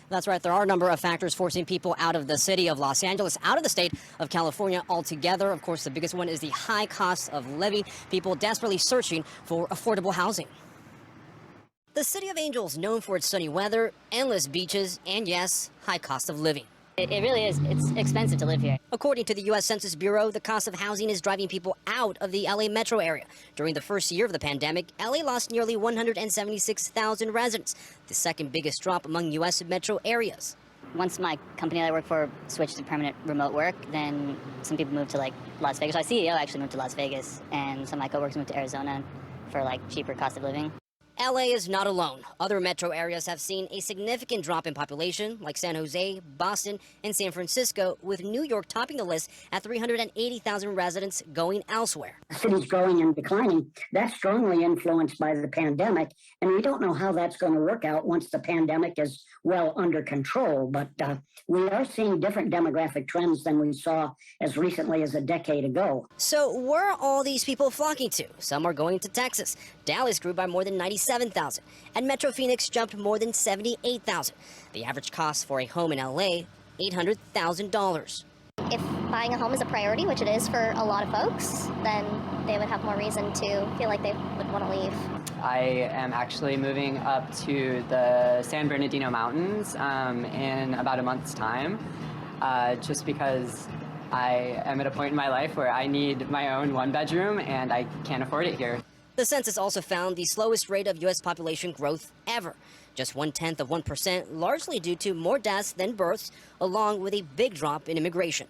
That's right. There are a number of factors forcing people out of the city of Los Angeles, out of the state of California altogether. Of course, the biggest one is the high cost of living. People desperately searching for affordable housing. The City of Angels, known for its sunny weather, endless beaches, and yes, high cost of living. It really is. It's expensive to live here. According to the U.S. Census Bureau, the cost of housing is driving people out of the L.A. metro area. During the first year of the pandemic, L.A. lost nearly 176,000 residents, the second biggest drop among U.S. metro areas. Once my company that I work for switched to permanent remote work, then some people moved to like Las Vegas. So our CEO actually moved to Las Vegas, and some of my coworkers moved to Arizona for like cheaper cost of living. LA is not alone. Other metro areas have seen a significant drop in population, like San Jose, Boston, and San Francisco, with New York topping the list at 380,000 residents going elsewhere. The city's growing and declining. That's strongly influenced by the pandemic, and we don't know how that's going to work out once the pandemic is well under control. But we are seeing different demographic trends than we saw as recently as a decade ago. So where are all these people flocking to? Some are going to Texas. Dallas grew by more than 97,000, and Metro Phoenix jumped more than 78,000. The average cost for a home in LA, $800,000. If buying a home is a priority, which it is for a lot of folks, then they would have more reason to feel like they would want to leave. I am actually moving up to the San Bernardino Mountains in about a month's time, just because I am at a point in my life where I need my own one-bedroom and I can't afford it here. The census also found the slowest rate of U.S. population growth ever, just 0.1%, largely due to more deaths than births, along with a big drop in immigration.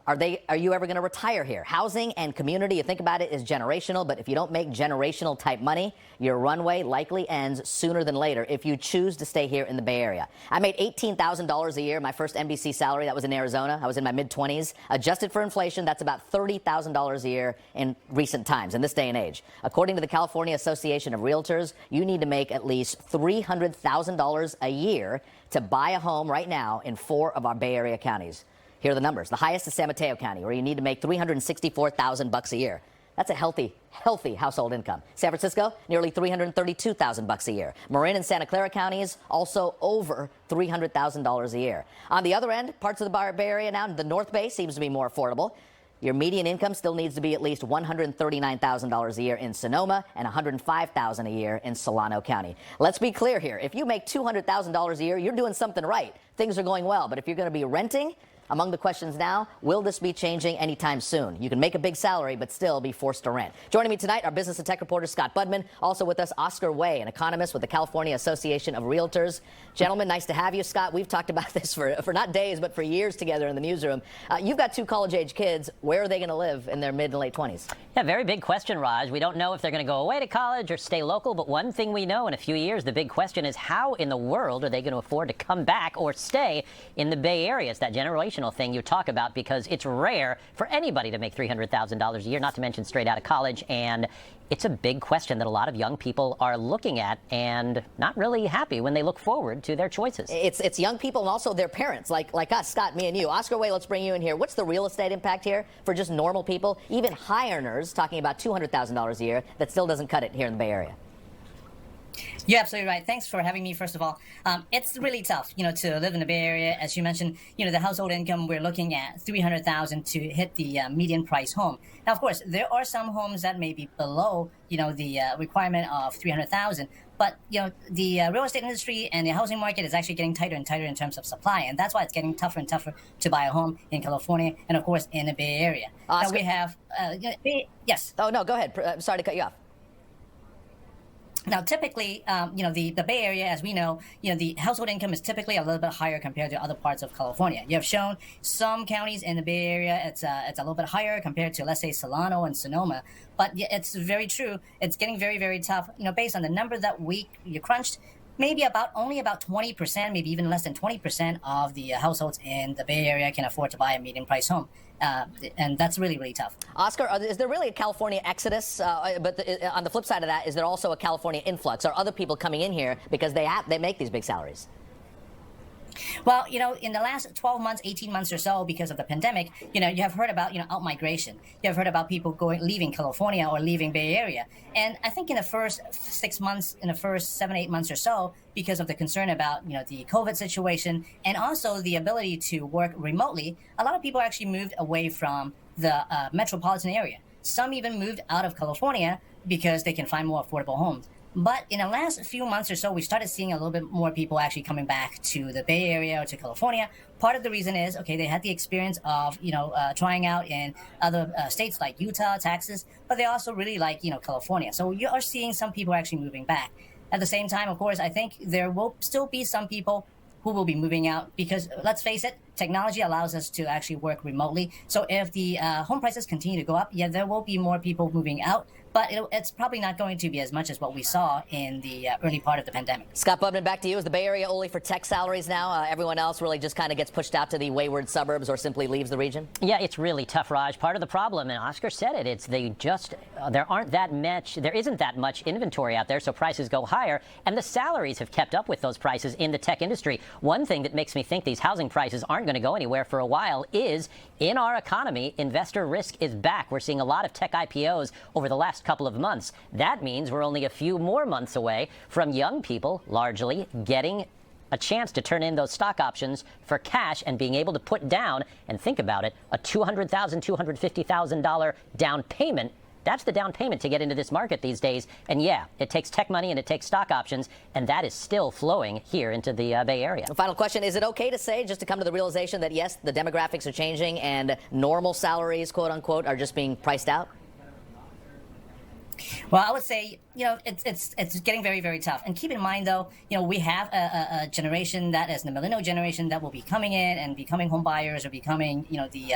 Are you ever going to retire here? Housing and community, you think about it, is generational, but if you don't make generational type money, your runway likely ends sooner than later if you choose to stay here in the Bay Area. I made $18,000 a year, my first NBC salary. That was in Arizona. I was in my mid-20s. Adjusted for inflation, that's about $30,000 a year in recent times, in this day and age. According to the California Association of Realtors, you need to make at least $300,000 a year to buy a home right now in 4 of our Bay Area counties. Here are the numbers. The highest is San Mateo County, where you need to make $364,000 a year. That's a healthy household income. San Francisco, nearly $332,000 a year. Marin and Santa Clara counties, also over $300,000 a year. On the other end, parts of the Bay Area now, the North Bay seems to be more affordable. Your median income still needs to be at least $139,000 a year in Sonoma and $105,000 a year in Solano County. Let's be clear here. If you make $200,000 a year, you're doing something right. Things are going well. But if you're going to be renting, among the questions now, will this be changing anytime soon? You can make a big salary, but still be forced to rent. Joining me tonight, our business and tech reporter, Scott Budman. Also with us, Oscar Way, an economist with the California Association of Realtors. Gentlemen, nice to have you. Scott, we've talked about this for not days, but for years together in the newsroom. You've got 2 college-age kids. Where are they going to live in their mid and late 20s? Yeah, very big question, Raj. We don't know if they're going to go away to college or stay local, but one thing we know in a few years, the big question is how in the world are they going to afford to come back or stay in the Bay Area? It's that generational thing you talk about, because it's rare for anybody to make $300,000 a year, not to mention straight out of college. And it's a big question that a lot of young people are looking at and not really happy when they look forward to their choices. It's young people and also their parents, like us, Scott, me and you. Oscar Way, let's bring you in here. What's the real estate impact here for just normal people, even high earners, talking about $200,000 a year, that still doesn't cut it here in the Bay Area? You're absolutely right. Thanks for having me, first of all. It's really tough, to live in the Bay Area. As you mentioned, the household income, we're looking at $300,000 to hit the median price home. Now, of course, there are some homes that may be below, the requirement of $300,000. But, the real estate industry and the housing market is actually getting tighter and tighter in terms of supply. And that's why it's getting tougher and tougher to buy a home in California and, of course, in the Bay Area. Oscar? Now, we have, yes. Oh, no, go ahead. I'm sorry to cut you off. Now, typically, the Bay Area, as we know, the household income is typically a little bit higher compared to other parts of California. You have shown some counties in the Bay Area, it's a little bit higher compared to, let's say, Solano and Sonoma. But it's very true. It's getting very, very tough. Based on the number that you crunched, maybe only about 20%, maybe even less than 20% of the households in the Bay Area can afford to buy a median price home. And that's really, really tough. Oscar, is there really a California exodus? But on the flip side of that, is there also a California influx? Are other people coming in here because they make these big salaries? Well, in the last 12 months, 18 months or so, because of the pandemic, you have heard about, out-migration. You have heard about people leaving California or leaving Bay Area. And I think in the first 6 months, in the first 7, 8 months or so, because of the concern about, the COVID situation and also the ability to work remotely, a lot of people actually moved away from the metropolitan area. Some even moved out of California because they can find more affordable homes. But in the last few months or so, we started seeing a little bit more people actually coming back to the Bay Area or to California. Part of the reason is, okay, they had the experience of, trying out in other states like Utah, Texas, but they also really like, California. So you are seeing some people actually moving back. At the same time, of course, I think there will still be some people who will be moving out because, let's face it, technology allows us to actually work remotely. So if the home prices continue to go up, yeah, there will be more people moving out, but it's probably not going to be as much as what we saw in the early part of the pandemic. Scott Bubman, back to you. Is the Bay Area only for tech salaries now? Everyone else really just kind of gets pushed out to the wayward suburbs or simply leaves the region? Yeah, it's really tough, Raj. Part of the problem, and Oscar said it, it's there isn't that much inventory out there, so prices go higher, and the salaries have kept up with those prices in the tech industry. One thing that makes me think these housing prices aren't going to go anywhere for a while is, in our economy, investor risk is back. We're seeing a lot of tech IPOs over the last couple of months. That means we're only a few more months away from young people, largely, getting a chance to turn in those stock options for cash and being able to put down, and think about it, a $200,000, $250,000 down payment. That's the down payment to get into this market these days. And yeah, it takes tech money and it takes stock options, and that is still flowing here into the Bay Area. The final question, is it okay to say, just to come to the realization that, yes, the demographics are changing and normal salaries, quote unquote, are just being priced out? Well, I would say, it's getting very, very tough. And keep in mind, though, we have a generation that is the millennial generation that will be coming in and becoming home buyers or becoming, the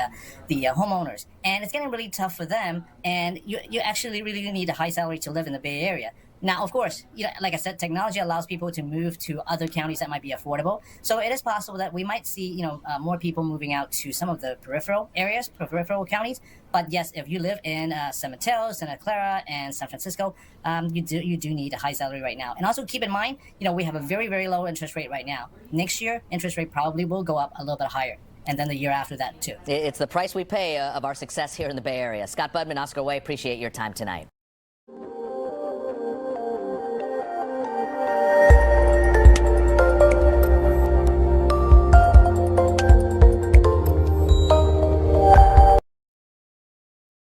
homeowners. And it's getting really tough for them. And you actually really need a high salary to live in the Bay Area. Now, of course, like I said, technology allows people to move to other counties that might be affordable. So it is possible that we might see, more people moving out to some of the peripheral areas, peripheral counties. But yes, if you live in San Mateo, Santa Clara, and San Francisco, you do need a high salary right now. And also keep in mind, we have a very, very low interest rate right now. Next year, interest rate probably will go up a little bit higher. And then the year after that, too. It's the price we pay of our success here in the Bay Area. Scott Bubman, Oscar Way, appreciate your time tonight.